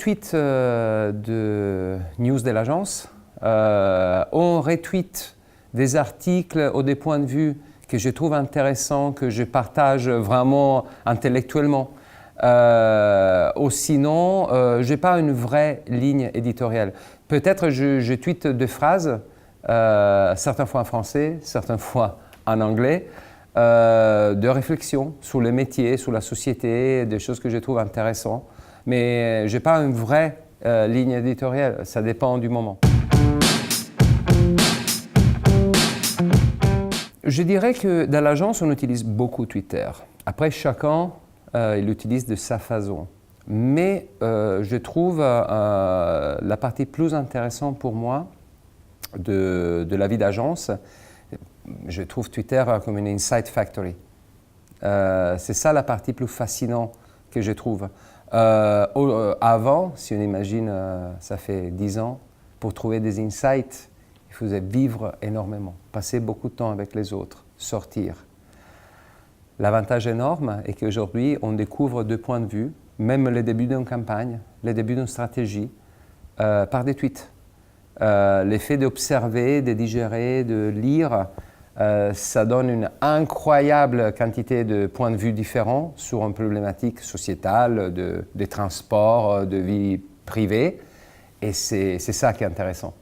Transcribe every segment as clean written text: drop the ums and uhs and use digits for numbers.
retweet de news de l'agence, on retweet des articles ou des points de vue que je trouve intéressants, que je partage vraiment intellectuellement. Ou sinon, je n'ai pas une vraie ligne éditoriale. Peut-être je tweete des phrases, certaines fois en français, certaines fois en anglais, de réflexion sur le métier, sur la société, des choses que je trouve intéressantes. Mais je n'ai pas une vraie ligne éditoriale, ça dépend du moment. Je dirais que dans l'agence, on utilise beaucoup Twitter. Après, chacun il l'utilise de sa façon. Mais je trouve la partie plus intéressante pour moi de la vie d'agence, je trouve Twitter comme une insight factory. C'est ça la partie plus fascinante que je trouve. Avant, si on imagine, ça fait 10 ans, pour trouver des insights, il faisait vivre énormément, passer beaucoup de temps avec les autres, sortir. L'avantage énorme est qu'aujourd'hui, on découvre deux points de vue, même les débuts d'une campagne, les débuts d'une stratégie, par des tweets. L'effet d'observer, de digérer, de lire, ça donne une incroyable quantité de points de vue différents sur une problématique sociétale, des transports, de vie privée. Et c'est ça qui est intéressant.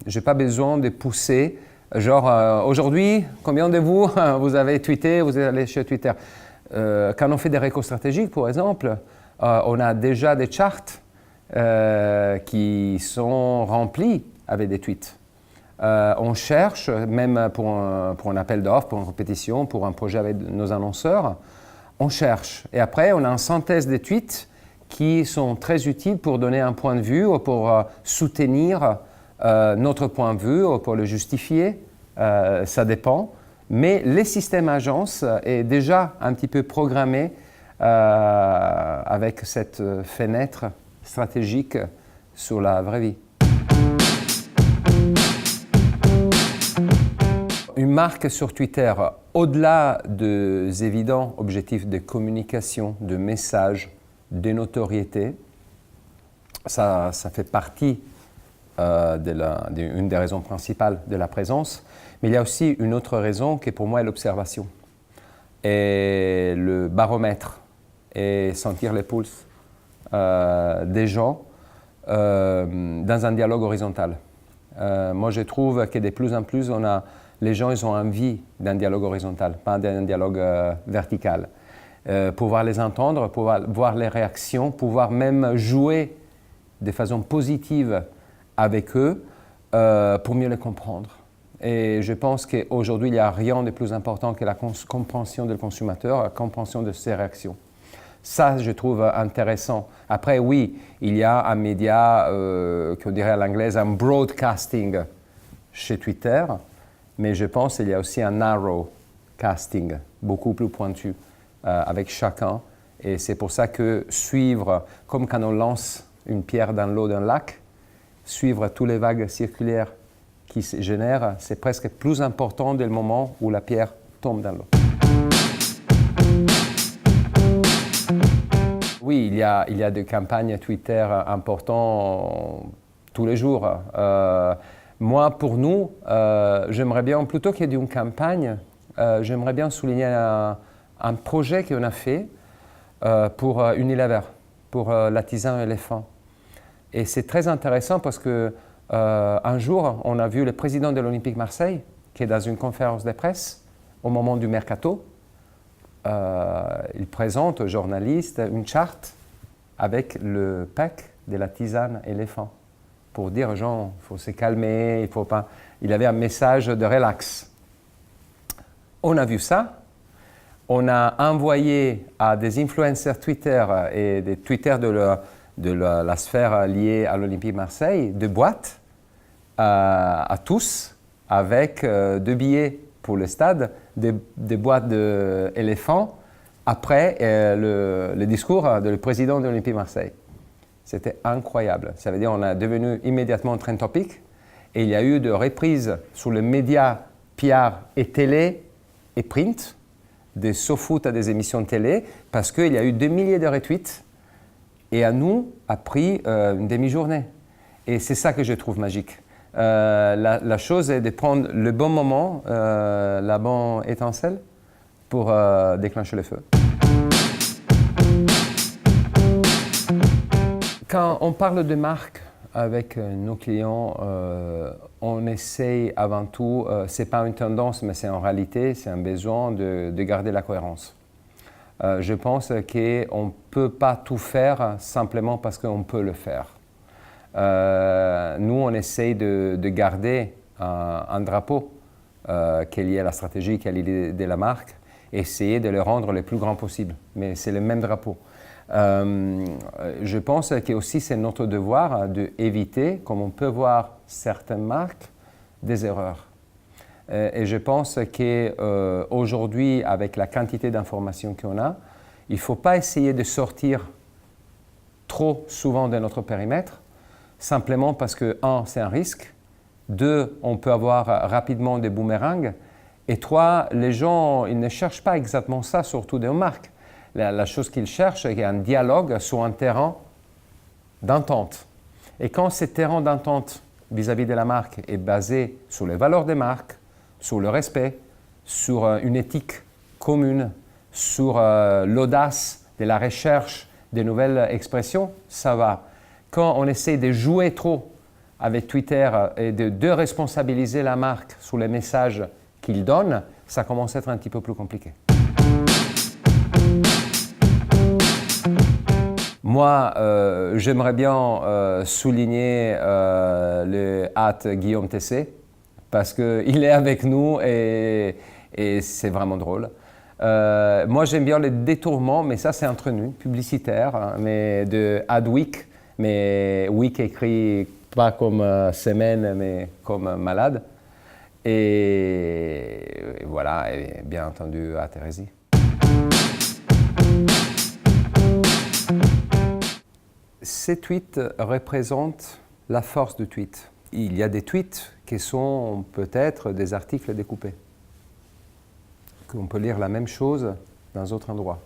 Je n'ai pas besoin de pousser, genre aujourd'hui, combien de vous, vous avez tweeté, vous êtes allé chez Twitter. Quand on fait des récos stratégiques, par exemple, on a déjà des charts qui sont remplis avec des tweets. On cherche, même pour un appel d'offres, pour une compétition, pour un projet avec nos annonceurs, on cherche. Et après, on a une synthèse des tweets qui sont très utiles pour donner un point de vue ou pour soutenir notre point de vue ou pour le justifier. Ça dépend. Mais le système agence est déjà un petit peu programmé avec cette fenêtre stratégique sur la vraie vie. Une marque sur Twitter, au-delà des évidents objectifs de communication, de message, de notoriété, ça fait partie d'une des raisons principales de la présence. Mais il y a aussi une autre raison qui pour moi est l'observation et le baromètre et sentir les pulses des gens dans un dialogue horizontal. Moi, je trouve que de plus en plus, les gens ils ont envie d'un dialogue horizontal, pas d'un dialogue vertical. Pouvoir les entendre, pouvoir voir les réactions, pouvoir même jouer de façon positive avec eux pour mieux les comprendre. Et je pense qu'aujourd'hui, il n'y a rien de plus important que la compréhension du consommateur, la compréhension de ses réactions. Ça, je trouve intéressant. Après, oui, il y a un média, qu'on dirait à l'anglaise, un broadcasting chez Twitter, mais je pense qu'il y a aussi un narrow casting, beaucoup plus pointu, avec chacun. Et c'est pour ça que suivre, comme quand on lance une pierre dans l'eau d'un lac, suivre toutes les vagues circulaires qui se génèrent, c'est presque plus important dès le moment où la pierre tombe dans l'eau. Oui, il y a des campagnes Twitter importantes tous les jours. Moi, pour nous, j'aimerais bien, plutôt qu'il y ait une campagne, j'aimerais bien souligner un projet qu'on a fait pour Unilever, pour la tisane éléphant. Et c'est très intéressant parce que un jour, on a vu le président de l'Olympique Marseille, qui est dans une conférence de presse au moment du mercato. Il présente aux journalistes une charte avec le pack de la tisane éléphant pour dire aux gens, il faut se calmer, il faut pas. Il avait un message de relax. On a vu ça. On a envoyé à des influenceurs Twitter et des Twitter de la sphère liée à l'Olympique Marseille, de boîtes à tous avec 2 billets pour le stade, des boîtes d'éléphants après le discours du président de l'Olympique Marseille. C'était incroyable. Ça veut dire qu'on a devenu immédiatement trend topic et il y a eu de reprises sur les médias PR et télé et print, des SoFoot à des émissions de télé, parce qu'il y a eu des milliers de retweets Et à nous, a pris une demi-journée. Et c'est ça que je trouve magique. La chose est de prendre le bon moment, la bonne étincelle pour déclencher le feu. Quand on parle de marque avec nos clients, on essaye avant tout, ce n'est pas une tendance, mais c'est en réalité, c'est un besoin de garder la cohérence. Je pense qu'on ne peut pas tout faire simplement parce qu'on peut le faire. Nous, on essaye de garder un drapeau qui est lié à la stratégie, qui est lié à la marque, et essayer de le rendre le plus grand possible. Mais c'est le même drapeau. Je pense que aussi c'est notre devoir d'éviter, comme on peut voir certaines marques, des erreurs. Et je pense qu'aujourd'hui, avec la quantité d'informations qu'on a, il ne faut pas essayer de sortir trop souvent de notre périmètre, simplement parce que, un, c'est un risque, deux, on peut avoir rapidement des boomerangs, et trois, les gens ils ne cherchent pas exactement ça, surtout des marques. La chose qu'ils cherchent, c'est un dialogue sur un terrain d'entente. Et quand ce terrain d'entente vis-à-vis de la marque est basé sur les valeurs des marques, sur le respect, sur une éthique commune, sur l'audace de la recherche des nouvelles expressions, ça va. Quand on essaie de jouer trop avec Twitter et de responsabiliser la marque sur les messages qu'il donne, ça commence à être un petit peu plus compliqué. Moi, j'aimerais bien souligner le @Guillaume Tessé parce qu'il est avec nous et c'est vraiment drôle. Moi, j'aime bien les détournements, mais ça, c'est entre nous, publicitaire, hein, mais de Adweek, mais week écrit pas comme semaine, mais comme malade. Et voilà, et bien entendu, à Thérésie. Ces tweets représentent la force du tweet. Il y a des tweets qui sont peut-être des articles découpés, qu'on peut lire la même chose dans d'autres endroits.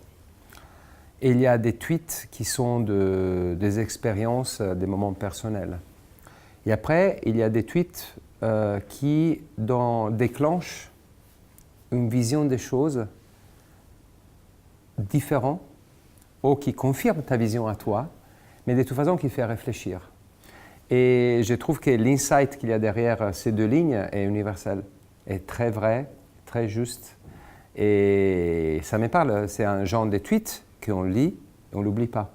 Et il y a des tweets qui sont des expériences, des moments personnels. Et après, il y a des tweets qui déclenchent une vision des choses différente ou qui confirment ta vision à toi, mais de toute façon qui fait réfléchir. Et je trouve que l'insight qu'il y a derrière ces deux lignes est universel, est très vrai, très juste. Et ça me parle, c'est un genre de tweet qu'on lit et on ne l'oublie pas.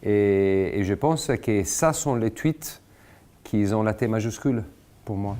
Et je pense que ça sont les tweets qui ont la T majuscule pour moi.